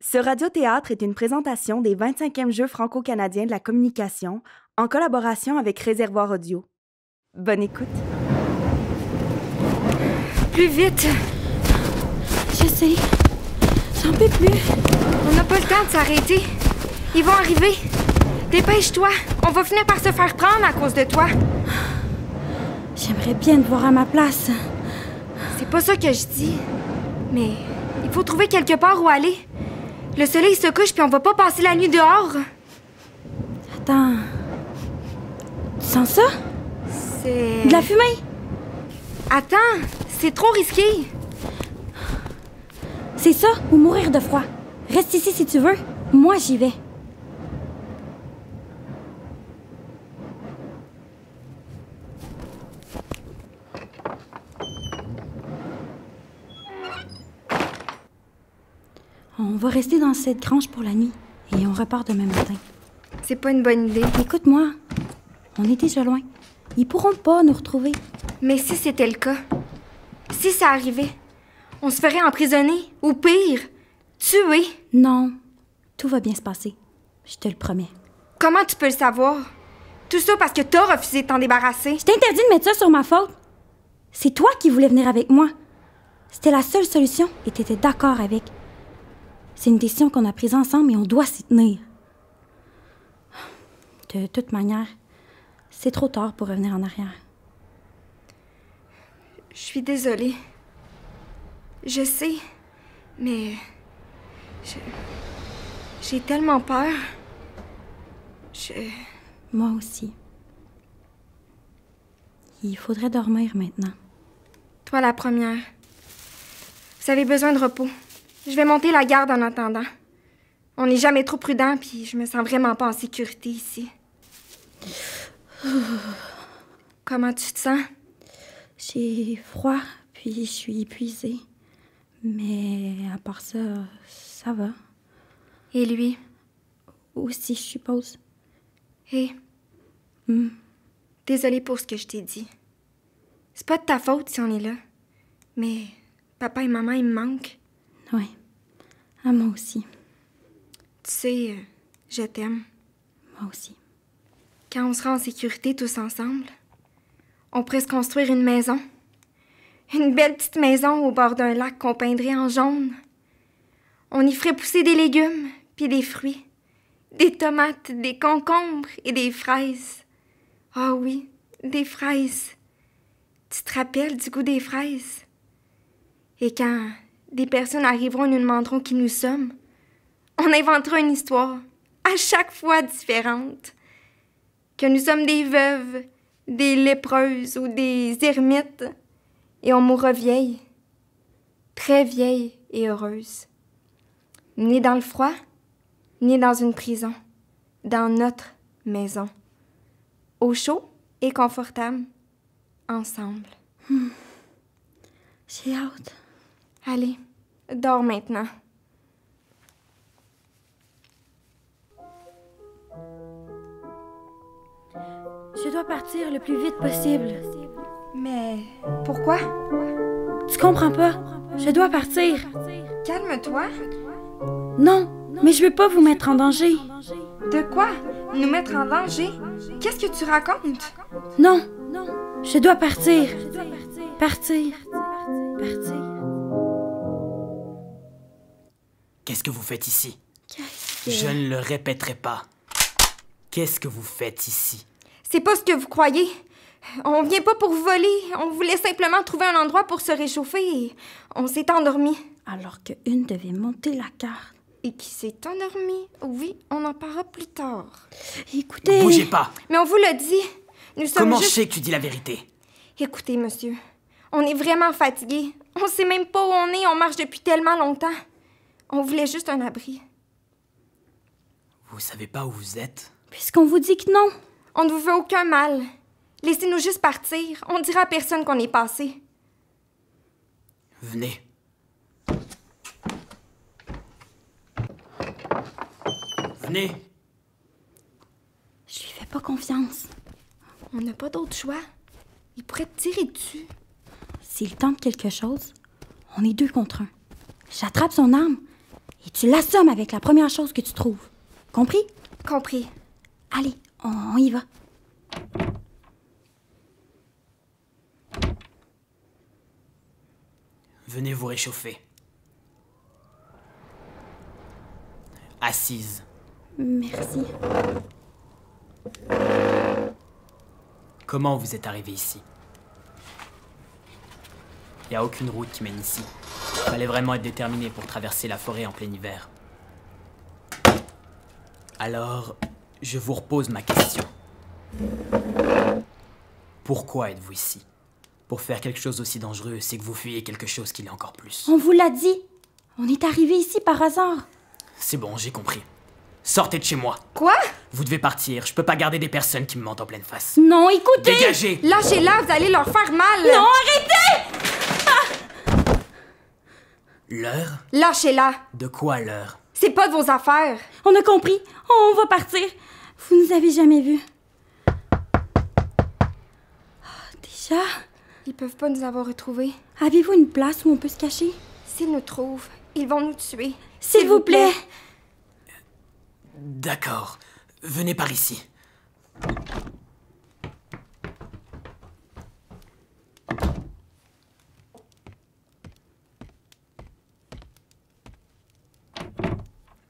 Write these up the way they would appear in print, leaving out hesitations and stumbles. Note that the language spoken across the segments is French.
Ce radiothéâtre est une présentation des 25e Jeux franco-canadiens de la communication en collaboration avec Réservoir Audio. Bonne écoute. Plus vite! Je sais. J'en peux plus. On n'a pas le temps de s'arrêter. Ils vont arriver. Dépêche-toi. On va finir par se faire prendre à cause de toi. J'aimerais bien te voir à ma place. C'est pas ça que je dis. Mais il faut trouver quelque part où aller. Le soleil se couche puis on va pas passer la nuit dehors. Attends. Tu sens ça? C'est... De la fumée? Attends, c'est trop risqué. C'est ça, ou mourir de froid. Reste ici si tu veux. Moi, j'y vais. On va rester dans cette grange pour la nuit et on repart demain matin. C'est pas une bonne idée. Écoute-moi, on est déjà loin. Ils pourront pas nous retrouver. Mais si c'était le cas, si ça arrivait, on se ferait emprisonner, ou pire, tuer. Non, tout va bien se passer. Je te le promets. Comment tu peux le savoir? Tout ça parce que t'as refusé de t'en débarrasser. Je t'interdis de mettre ça sur ma faute. C'est toi qui voulais venir avec moi. C'était la seule solution et t'étais d'accord avec. C'est une décision qu'on a prise ensemble et on doit s'y tenir. De toute manière, c'est trop tard pour revenir en arrière. Je suis désolée. Je sais, mais... J'ai tellement peur. Moi aussi. Il faudrait dormir maintenant. Toi, la première. Vous avez besoin de repos. Je vais monter la garde en attendant. On n'est jamais trop prudent, puis je me sens vraiment pas en sécurité ici. Comment tu te sens? J'ai froid, puis je suis épuisée. Mais à part ça, ça va. Et lui? Aussi, je suppose. Hé. Désolée pour ce que je t'ai dit. C'est pas de ta faute si on est là. Mais papa et maman, ils me manquent. Oui, à moi aussi. Tu sais, je t'aime. Moi aussi. Quand on sera en sécurité tous ensemble, on pourrait se construire une maison. Une belle petite maison au bord d'un lac qu'on peindrait en jaune. On y ferait pousser des légumes, puis des fruits. Des tomates, des concombres et des fraises. Ah oui, des fraises. Tu te rappelles du goût des fraises? Et quand des personnes arriveront et nous demanderont qui nous sommes, on inventera une histoire, à chaque fois différente. Que nous sommes des veuves, des lépreuses ou des ermites, et on mourra vieille, très vieille et heureuse. Ni dans le froid, ni dans une prison, dans notre maison. Au chaud et confortable, ensemble. J'ai hâte. Allez, dors maintenant. Je dois partir le plus vite possible. Mais pourquoi? Tu comprends pas? Je dois partir. Calme-toi. Non, mais je veux pas vous mettre en danger. De quoi? Nous mettre en danger? Qu'est-ce que tu racontes? Non, je dois partir. Partir. Qu'est-ce que vous faites ici? Qu'est-ce que... Je ne le répéterai pas. Qu'est-ce que vous faites ici? C'est pas ce que vous croyez. On vient pas pour voler. On voulait simplement trouver un endroit pour se réchauffer et on s'est endormi. Alors qu'une devait monter la carte. Et qui s'est endormi? Oui, on en parlera plus tard. Écoutez... Bougez pas! Mais on vous l'a dit. Nous sommes Comment juste... je sais que tu dis la vérité? Écoutez, monsieur, on est vraiment fatigués. On sait même pas où on est. On marche depuis tellement longtemps. On voulait juste un abri. Vous savez pas où vous êtes? Puisqu'on vous dit que non. On ne vous veut aucun mal. Laissez-nous juste partir. On dira à personne qu'on est passé. Venez. Venez. Je lui fais pas confiance. On n'a pas d'autre choix. Il pourrait te tirer dessus. S'il tente quelque chose, on est 2 contre 1. J'attrape son arme et tu l'assommes avec la première chose que tu trouves. Compris? Compris. Allez, on y va. Venez vous réchauffer. Assise. Merci. Comment vous êtes arrivé ici? Il n'y a aucune route qui mène ici. Fallait vraiment être déterminé pour traverser la forêt en plein hiver. Alors, je vous repose ma question. Pourquoi êtes-vous ici? Pour faire quelque chose aussi dangereux, c'est que vous fuyez quelque chose qui l'est encore plus. On vous l'a dit. On est arrivé ici par hasard. C'est bon, j'ai compris. Sortez de chez moi. Quoi? Vous devez partir. Je peux pas garder des personnes qui me mentent en pleine face. Non, écoutez! Dégagez! Lâchez-la, vous allez leur faire mal! Non, arrêtez! L'heure? Lâchez-la! De quoi l'heure? C'est pas de vos affaires! On a compris. On va partir. Vous nous avez jamais vus. Déjà? Ils peuvent pas nous avoir retrouvés. Avez-vous une place où on peut se cacher? S'ils nous trouvent, ils vont nous tuer. S'il vous plaît. D'accord. Venez par ici.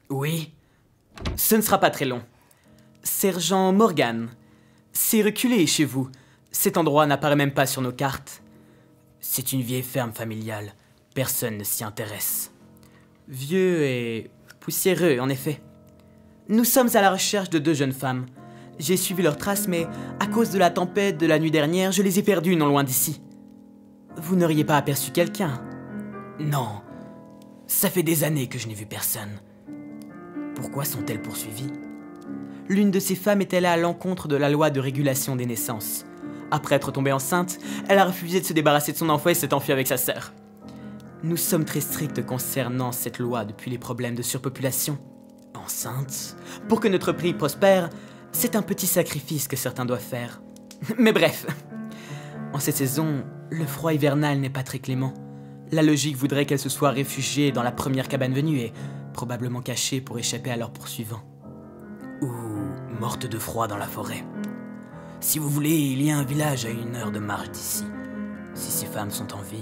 Oui. Ce ne sera pas très long. Sergent Morgan. C'est reculé chez vous. Cet endroit n'apparaît même pas sur nos cartes. C'est une vieille ferme familiale. Personne ne s'y intéresse. Vieux et poussiéreux, en effet. Nous sommes à la recherche de 2 jeunes femmes. J'ai suivi leurs traces, mais à cause de la tempête de la nuit dernière, je les ai perdues non loin d'ici. Vous n'auriez pas aperçu quelqu'un? Non. Ça fait des années que je n'ai vu personne. Pourquoi sont-elles poursuivies? L'une de ces femmes est allée à l'encontre de la loi de régulation des naissances. Après être tombée enceinte, elle a refusé de se débarrasser de son enfant et s'est enfuie avec sa sœur. Nous sommes très stricts concernant cette loi depuis les problèmes de surpopulation. Enceinte, pour que notre pays prospère, c'est un petit sacrifice que certains doivent faire. Mais bref, en cette saison, le froid hivernal n'est pas très clément. La logique voudrait qu'elles se soient réfugiées dans la première cabane venue et probablement cachées pour échapper à leurs poursuivants. Ou mortes de froid dans la forêt. Si vous voulez, il y a un village à 1 heure de marche d'ici. Si ces femmes sont en vie,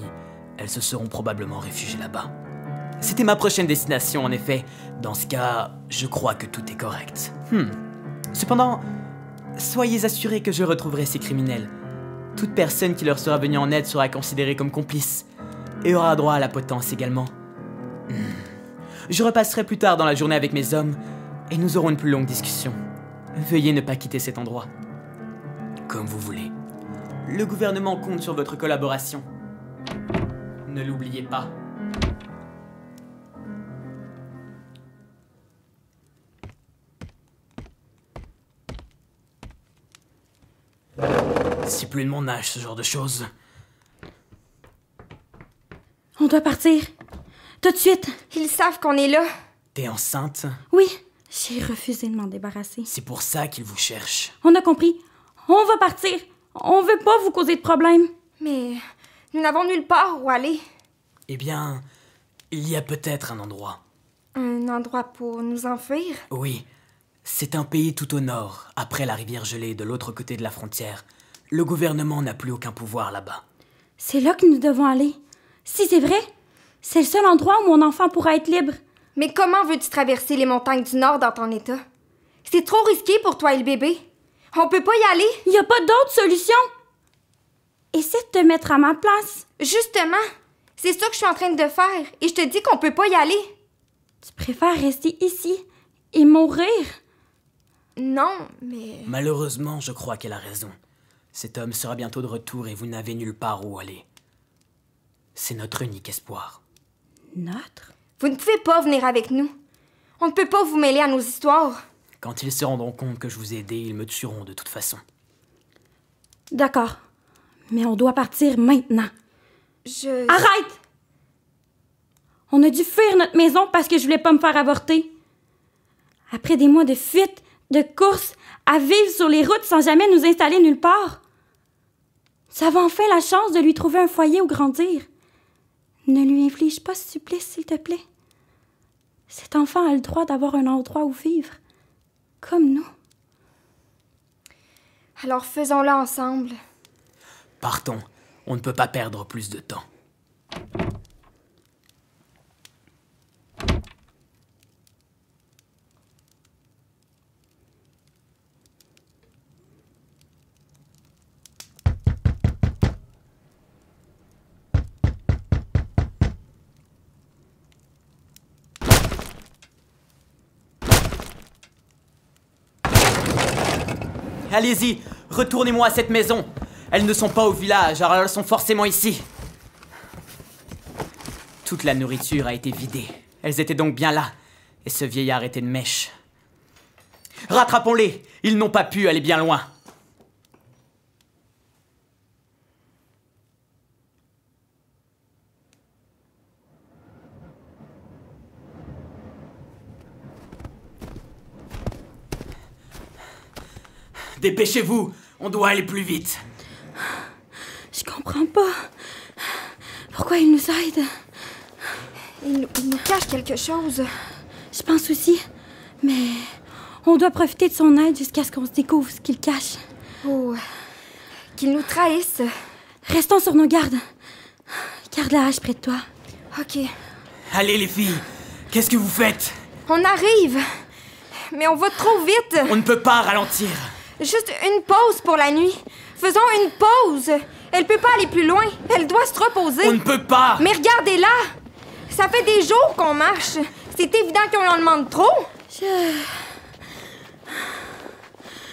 elles se seront probablement réfugiées là-bas. C'était ma prochaine destination, en effet. Dans ce cas, je crois que tout est correct. Cependant, soyez assurés que je retrouverai ces criminels. Toute personne qui leur sera venue en aide sera considérée comme complice et aura droit à la potence également. Je repasserai plus tard dans la journée avec mes hommes et nous aurons une plus longue discussion. Veuillez ne pas quitter cet endroit. Comme vous voulez. Le gouvernement compte sur votre collaboration. Ne l'oubliez pas. C'est plus de mon âge, ce genre de choses. On doit partir. Tout de suite. Ils savent qu'on est là. T'es enceinte? Oui, j'ai refusé de m'en débarrasser. C'est pour ça qu'ils vous cherchent. On a compris. On va partir. On veut pas vous causer de problème. Mais nous n'avons nulle part où aller. Eh bien, il y a peut-être un endroit. Un endroit pour nous enfuir? Oui, c'est un pays tout au nord, après la rivière gelée de l'autre côté de la frontière. Le gouvernement n'a plus aucun pouvoir là-bas. C'est là que nous devons aller. Si c'est vrai, c'est le seul endroit où mon enfant pourra être libre. Mais comment veux-tu traverser les montagnes du Nord dans ton état? C'est trop risqué pour toi et le bébé. On peut pas y aller. Il n'y a pas d'autre solution. Essaie de te mettre à ma place. Justement, c'est ça que je suis en train de faire. Et je te dis qu'on peut pas y aller. Tu préfères rester ici et mourir? Non, mais... Malheureusement, je crois qu'elle a raison. Cet homme sera bientôt de retour et vous n'avez nulle part où aller. C'est notre unique espoir. Notre? Vous ne pouvez pas venir avec nous. On ne peut pas vous mêler à nos histoires. Quand ils se rendront compte que je vous ai aidé, ils me tueront de toute façon. D'accord. Mais on doit partir maintenant. Arrête! On a dû fuir notre maison parce que je voulais pas me faire avorter. Après des mois de fuite, de course, à vivre sur les routes sans jamais nous installer nulle part. Nous avons enfin la chance de lui trouver un foyer où grandir. Ne lui inflige pas ce supplice, s'il te plaît. Cet enfant a le droit d'avoir un endroit où vivre, comme nous. Alors faisons-le ensemble. Partons. On ne peut pas perdre plus de temps. Allez-y, retournez-moi à cette maison. Elles ne sont pas au village, alors elles sont forcément ici. Toute la nourriture a été vidée. Elles étaient donc bien là. Et ce vieillard était une mèche. Rattrapons-les! Ils n'ont pas pu aller bien loin. Dépêchez-vous, on doit aller plus vite. Je comprends pas. Pourquoi il nous aide? Il nous cache quelque chose. Je pense aussi. Mais on doit profiter de son aide jusqu'à ce qu'on se découvre ce qu'il cache. Oh, qu'il nous trahisse. Restons sur nos gardes. Garde la hache près de toi. OK. Allez les filles, qu'est-ce que vous faites? On arrive. Mais on va trop vite. On ne peut pas ralentir. Juste une pause pour la nuit. Faisons une pause. Elle peut pas aller plus loin. Elle doit se reposer. On ne peut pas. Mais regardez-la. Ça fait des jours qu'on marche. C'est évident qu'on en demande trop.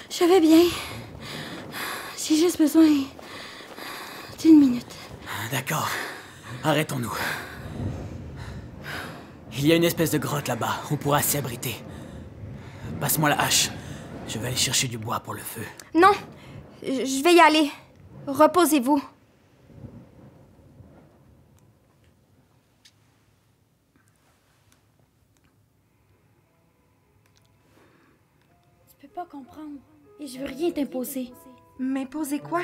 Je vais bien. J'ai juste besoin d'une minute. D'accord. Arrêtons-nous. Il y a une espèce de grotte là-bas. On pourra s'y abriter. Passe-moi la hache. Je vais aller chercher du bois pour le feu. Non. Je vais y aller. Reposez-vous. Tu peux pas comprendre. Et je veux rien t'imposer. M'imposer quoi?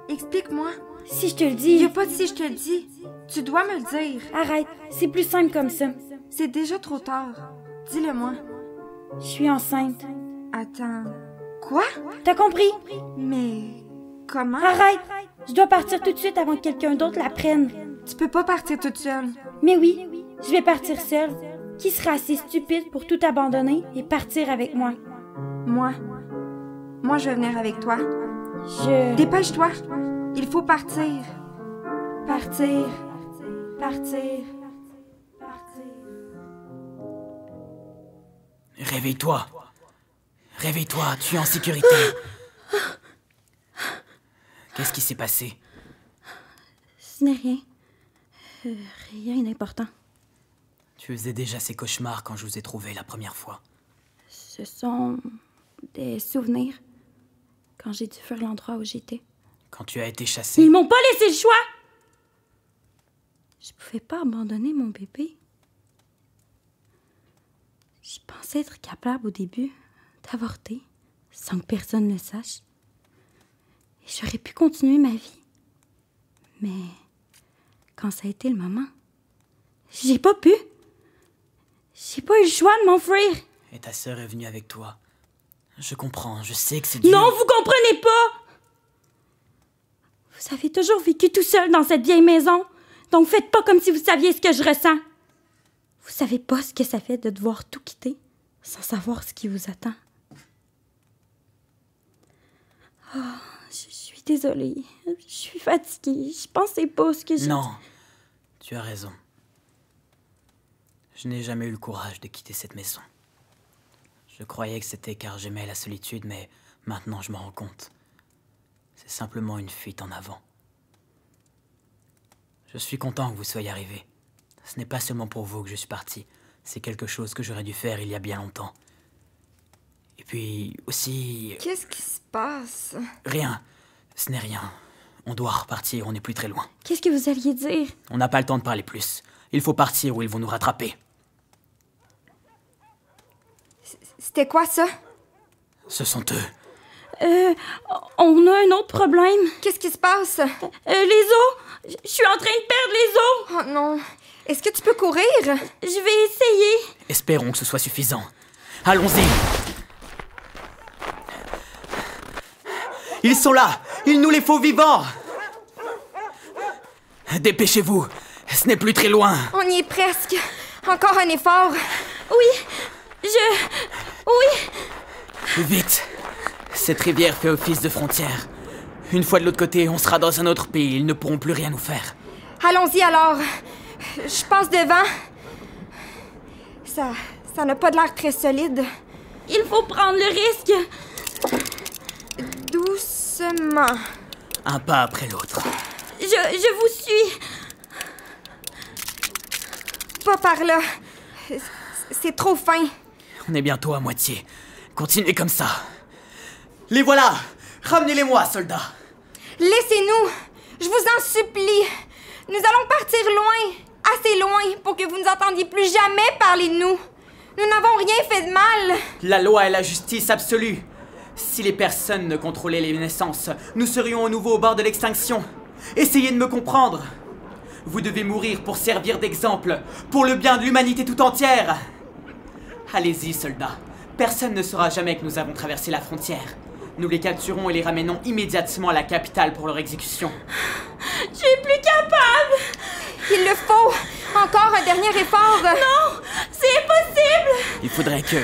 Explique-moi. Si je te le Il dis... y a pas de si je te le dis. Tu dois me le dire. Arrête, c'est plus simple comme ça. C'est déjà trop tard. Dis-le-moi. Je suis enceinte. Attends. Quoi? T'as compris? Mais... comment? Arrête! Je dois partir tout de suite avant que quelqu'un d'autre la prenne. Tu peux pas partir toute seule. Mais oui, je vais partir seule. Qui sera assez stupide pour tout abandonner et partir avec moi? Moi. Moi, je vais venir avec toi. Dépêche-toi. Il faut partir. Partir. Partir. Partir. Réveille-toi. Réveille-toi, tu es en sécurité. Qu'est-ce qui s'est passé? Ce n'est rien. Rien d'important. Tu faisais déjà ces cauchemars quand je vous ai trouvé la première fois. Ce sont des souvenirs. Quand j'ai dû faire l'endroit où j'étais. Quand tu as été chassée. Ils m'ont pas laissé le choix! Je pouvais pas abandonner mon bébé. Je pensais être capable au début d'avorter sans que personne ne le sache. Et j'aurais pu continuer ma vie. Mais quand ça a été le moment, j'ai pas pu. J'ai pas eu le choix de m'enfuir. Et ta sœur est venue avec toi. Je comprends, je sais que c'est dur. Non, vous comprenez pas! Vous avez toujours vécu tout seul dans cette vieille maison. Donc faites pas comme si vous saviez ce que je ressens. Vous savez pas ce que ça fait de devoir tout quitter sans savoir ce qui vous attend. Oh, je suis désolée. Je suis fatiguée. Je pensais pas ce que j'ai... Non, tu as raison. Je n'ai jamais eu le courage de quitter cette maison. Je croyais que c'était car j'aimais la solitude, mais maintenant je m'en rends compte. C'est simplement une fuite en avant. Je suis content que vous soyez arrivés. Ce n'est pas seulement pour vous que je suis parti. C'est quelque chose que j'aurais dû faire il y a bien longtemps. Et puis aussi... Qu'est-ce qui se passe? Rien. Ce n'est rien. On doit repartir, on n'est plus très loin. Qu'est-ce que vous alliez dire? On n'a pas le temps de parler plus. Il faut partir ou ils vont nous rattraper. C'était quoi ça? Ce sont eux. On a un autre problème. Qu'est-ce qui se passe? Les os! Je suis en train de perdre les os! Oh non. Est-ce que tu peux courir? Je vais essayer. Espérons que ce soit suffisant. Allons-y. Ils sont là! Il nous les faut vivants! Dépêchez-vous! Ce n'est plus très loin! On y est presque. Encore un effort. Oui, Oui! Vite! Cette rivière fait office de frontière. Une fois de l'autre côté, on sera dans un autre pays. Ils ne pourront plus rien nous faire. Allons-y alors. Je passe devant. Ça n'a pas de l'air très solide. Il faut prendre le risque. Doucement. Un pas après l'autre. Je vous suis. Pas par là. C'est trop fin. On est bientôt à moitié. Continuez comme ça. Les voilà! Ramenez-les-moi, soldats! Laissez-nous. Je vous en supplie. Nous allons partir loin. Assez loin pour que vous ne nous entendiez plus jamais parler de nous. Nous n'avons rien fait de mal. La loi est la justice absolue. Si les personnes ne contrôlaient les naissances, nous serions à nouveau au bord de l'extinction. Essayez de me comprendre. Vous devez mourir pour servir d'exemple, pour le bien de l'humanité tout entière. Allez-y, soldats. Personne ne saura jamais que nous avons traversé la frontière. Nous les capturons et les ramenons immédiatement à la capitale pour leur exécution. Je suis plus capable. Il le faut. Encore un dernier effort. Non, c'est impossible. Il faudrait que...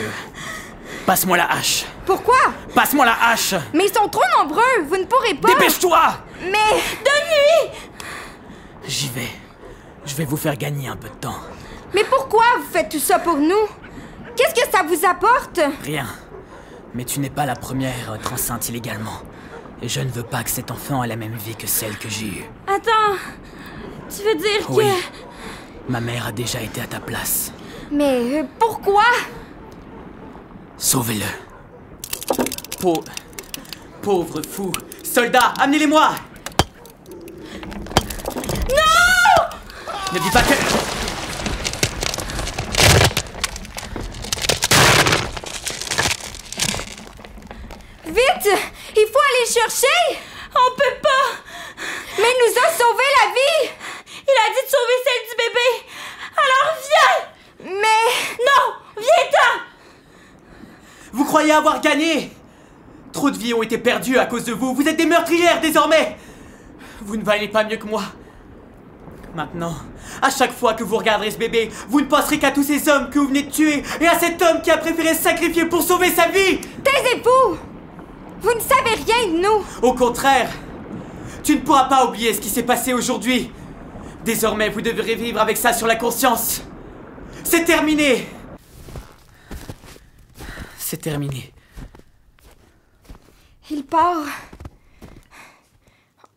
Passe-moi la hache. Pourquoi? Passe-moi la hache. Mais ils sont trop nombreux. Vous ne pourrez pas. Dépêche-toi. Mais... De nuit. J'y vais. Je vais vous faire gagner un peu de temps. Mais pourquoi vous faites tout ça pour nous? Qu'est-ce que ça vous apporte? Rien. Mais tu n'es pas la première à être enceinte illégalement. Et je ne veux pas que cet enfant ait la même vie que celle que j'ai eue. Attends, tu veux dire Oui. que... Ma mère a déjà été à ta place. Mais pourquoi? Sauvez-le. Pauvre fou. Soldats, amenez-les-moi! Non! Ne dis pas que... Vite! Il faut aller le chercher! On peut pas! Mais il nous a sauvé la vie! Il a dit de sauver celle du bébé! Alors viens! Mais... Non! Viens-t'en! Vous croyez avoir gagné? Trop de vies ont été perdues à cause de vous. Vous êtes des meurtrières désormais! Vous ne valez pas mieux que moi. Maintenant, à chaque fois que vous regarderez ce bébé, vous ne penserez qu'à tous ces hommes que vous venez de tuer et à cet homme qui a préféré se sacrifier pour sauver sa vie! Taisez-vous! Vous ne savez rien de nous! Au contraire, tu ne pourras pas oublier ce qui s'est passé aujourd'hui. Désormais, vous devrez vivre avec ça sur la conscience. C'est terminé. C'est terminé. Il part.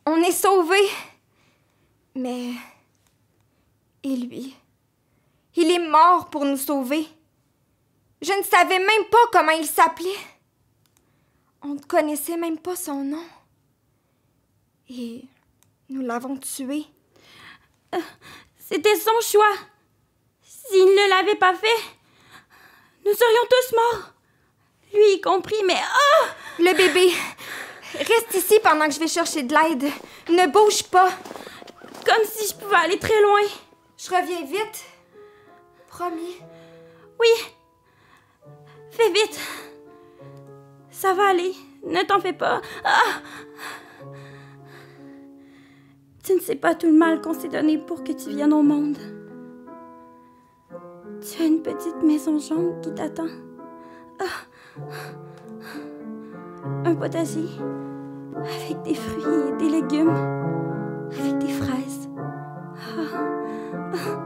On est sauvés. Mais... Et lui? Il est mort pour nous sauver. Je ne savais même pas comment il s'appelait. On ne connaissait même pas son nom. Et nous l'avons tué. C'était son choix. S'il ne l'avait pas fait, nous serions tous morts. Lui y compris, mais... Oh! Le bébé, reste ici pendant que je vais chercher de l'aide. Ne bouge pas. Comme si je pouvais aller très loin. Je reviens vite. Promis. Oui. Fais vite. Ça va aller. Ne t'en fais pas. Ah! Tu ne sais pas tout le mal qu'on s'est donné pour que tu viennes au monde. Tu as une petite maison jaune qui t'attend. Ah! Un potager avec des fruits et des légumes, avec des fraises. Ah! Ah!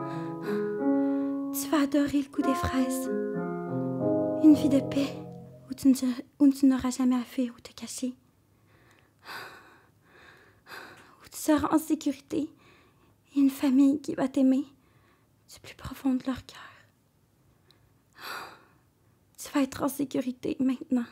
Tu vas adorer le goût des fraises. Une vie de paix où tu n'auras jamais à fuir ou te cacher. Où tu seras en sécurité et une famille qui va t'aimer du plus profond de leur cœur. Tu vas être en sécurité maintenant.